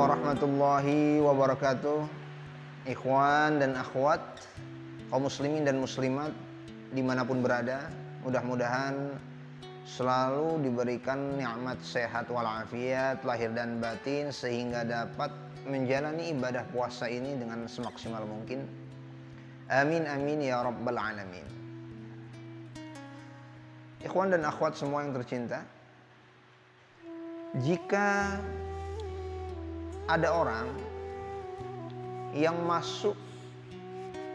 warahmatullahi wabarakatuh. Ikhwan dan akhwat, kaum muslimin dan muslimat dimanapun berada, mudah-mudahan selalu diberikan nikmat sehat walafiat lahir dan batin sehingga dapat menjalani ibadah puasa ini dengan semaksimal mungkin. Amin amin ya rabbal alamin. Ikhwan dan akhwat semua yang tercinta, jika ada orang yang masuk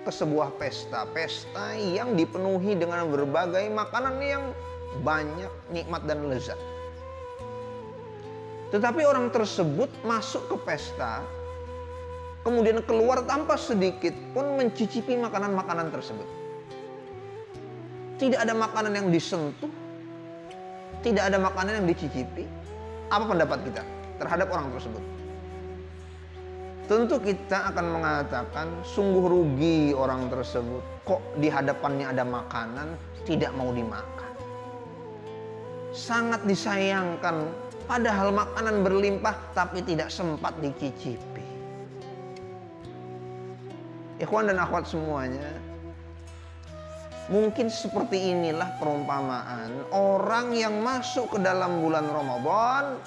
ke sebuah pesta yang dipenuhi dengan berbagai makanan yang banyak, nikmat dan lezat, tetapi orang tersebut masuk ke pesta kemudian keluar tanpa sedikit pun mencicipi makanan-makanan tersebut. Tidak ada makanan yang disentuh, tidak ada makanan yang dicicipi. Apa pendapat kita terhadap orang tersebut? Tentu kita akan mengatakan sungguh rugi orang tersebut. Kok di hadapannya ada makanan tidak mau dimakan? Sangat disayangkan, padahal makanan berlimpah tapi tidak sempat dicicipi. Ikhwan dan akhwat semuanya, mungkin seperti inilah perumpamaan orang yang masuk ke dalam bulan Ramadan,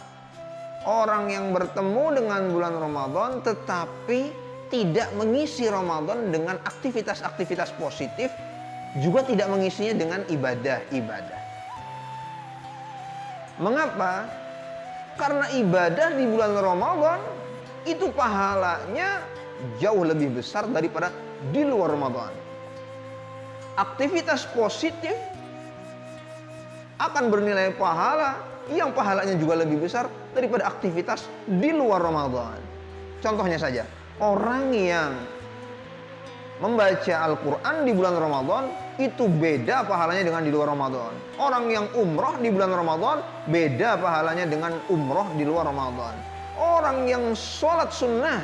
orang yang bertemu dengan bulan Ramadan tetapi tidak mengisi Ramadan dengan aktivitas-aktivitas positif, juga tidak mengisinya dengan ibadah-ibadah. Mengapa? Karena ibadah di bulan Ramadan itu pahalanya jauh lebih besar daripada di luar Ramadan. Aktivitas positif akan bernilai pahala yang pahalanya juga lebih besar daripada aktivitas di luar Ramadan. Contohnya saja, orang yang membaca Al-Quran di bulan Ramadan itu beda pahalanya dengan di luar Ramadan. Orang yang umroh di bulan Ramadan beda pahalanya dengan umroh di luar Ramadan. Orang yang sholat sunnah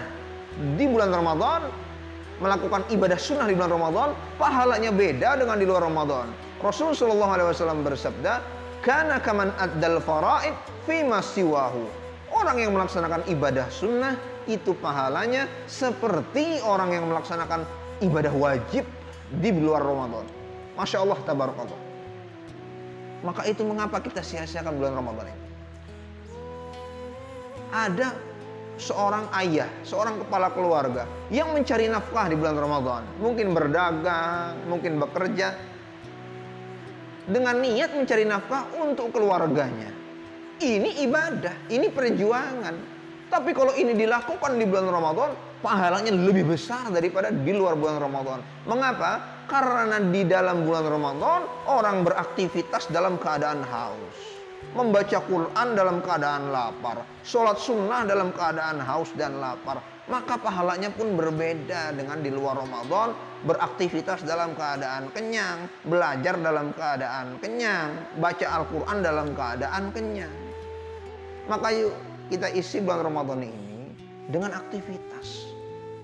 di bulan Ramadan, melakukan ibadah sunnah di bulan Ramadan, pahalanya beda dengan di luar Ramadan. Rasulullah SAW bersabda, "Kana kaman addal faraid fima siwahu." Orang yang melaksanakan ibadah sunnah itu pahalanya seperti orang yang melaksanakan ibadah wajib di luar Ramadan. Masya Allah, tabarakallah. Maka itu mengapa kita sia-siakan bulan Ramadan ini? Ada seorang ayah, seorang kepala keluarga yang mencari nafkah di bulan Ramadan, mungkin berdagang, mungkin bekerja dengan niat mencari nafkah untuk keluarganya. Ini ibadah, ini perjuangan. Tapi kalau ini dilakukan di bulan Ramadan, pahalanya lebih besar daripada di luar bulan Ramadan. Mengapa? Karena di dalam bulan Ramadan orang beraktivitas dalam keadaan haus, membaca Quran dalam keadaan lapar, sholat sunnah dalam keadaan haus dan lapar. Maka pahalanya pun berbeda dengan di luar Ramadan, beraktivitas dalam keadaan kenyang, belajar dalam keadaan kenyang, baca Al-Quran dalam keadaan kenyang. Maka yuk kita isi bulan Ramadan ini dengan aktivitas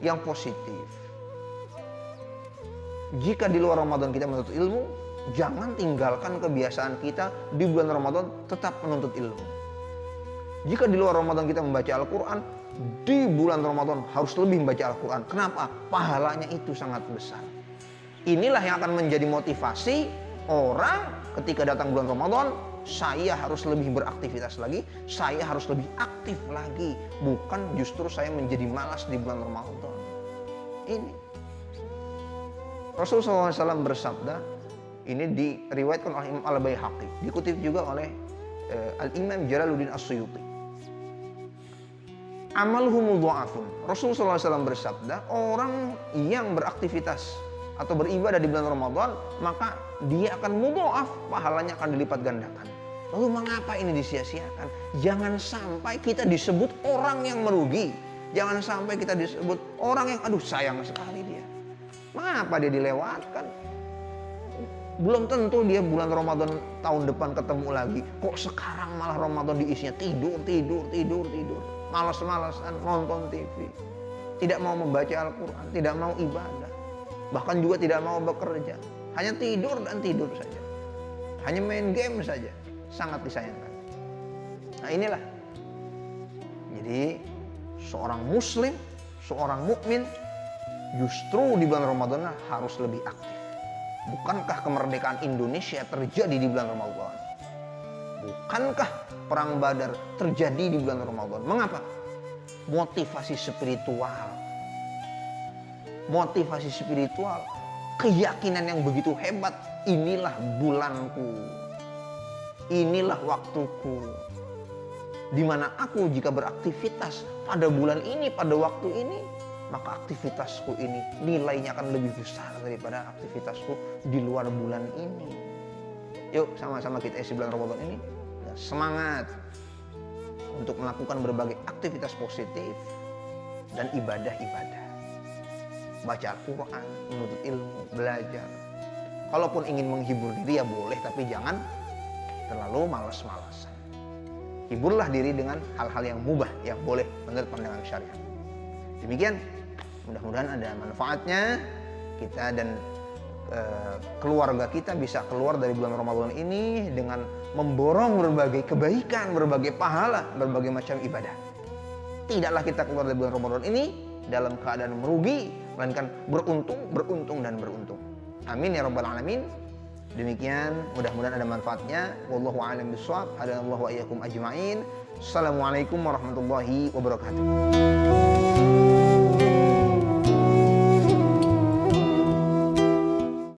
yang positif. Jika di luar Ramadan kita menuntut ilmu, jangan tinggalkan kebiasaan kita di bulan Ramadan tetap menuntut ilmu. Jika di luar Ramadan kita membaca Al-Quran, di bulan Ramadan harus lebih membaca Al-Quran. Kenapa? Pahalanya itu sangat besar. Inilah yang akan menjadi motivasi orang ketika datang bulan Ramadan. Saya harus lebih beraktivitas lagi, saya harus lebih aktif lagi. Bukan justru saya menjadi malas di bulan Ramadan. Ini Rasulullah SAW bersabda, ini diriwayatkan oleh Imam Al-Baihaqi, dikutip juga oleh Al-Imam Jalaluddin As-Suyuti. Amaluhum mudha'afun. Rasulullah SAW bersabda, orang yang beraktivitas atau beribadah di bulan Ramadan, maka dia akan mudha'af, pahalanya akan dilipat gandakan. Lalu mengapa ini disia-siakan? Jangan sampai kita disebut orang yang merugi. Jangan sampai kita disebut orang yang sayang sekali dia. Mengapa dia dilewatkan? Belum tentu dia bulan Ramadan tahun depan ketemu lagi. Kok sekarang malah Ramadan diisinya tidur. Malas-malasan nonton TV. Tidak mau membaca Al-Quran, tidak mau ibadah. Bahkan juga tidak mau bekerja. Hanya tidur dan tidur saja. Hanya main game saja. Sangat disayangkan. Nah inilah. Jadi seorang muslim, seorang mukmin justru di bulan Ramadan harus lebih aktif. Bukankah kemerdekaan Indonesia terjadi di bulan Ramadan? Bukankah perang Badar terjadi di bulan Ramadan? Mengapa? Motivasi spiritual. Motivasi spiritual, keyakinan yang begitu hebat. Inilah bulanku, inilah waktuku, di mana aku jika beraktivitas pada bulan ini, pada waktu ini, maka aktivitasku ini nilainya akan lebih besar daripada aktivitasku di luar bulan ini. Yuk sama-sama kita isi bulan Ramadan ini semangat untuk melakukan berbagai aktivitas positif dan ibadah-ibadah. Baca Al-Quran, menuntut ilmu, belajar. Kalaupun ingin menghibur diri ya boleh, tapi jangan terlalu malas-malasan. Hiburlah diri dengan hal-hal yang mubah, yang boleh menurut pandangan syariat. Demikian, mudah-mudahan ada manfaatnya. Kita dan keluarga kita bisa keluar dari bulan Ramadan ini dengan memborong berbagai kebaikan, berbagai pahala, berbagai macam ibadah. Tidaklah kita keluar dari bulan Ramadan ini dalam keadaan merugi, melainkan beruntung dan beruntung. Amin ya rabbal alamin. Demikian, mudah-mudahan ada manfaatnya. Wallahu a'lam bishawab. Hadanallahu wa iyyakum ajma'in. Assalamualaikum warahmatullahi wabarakatuh.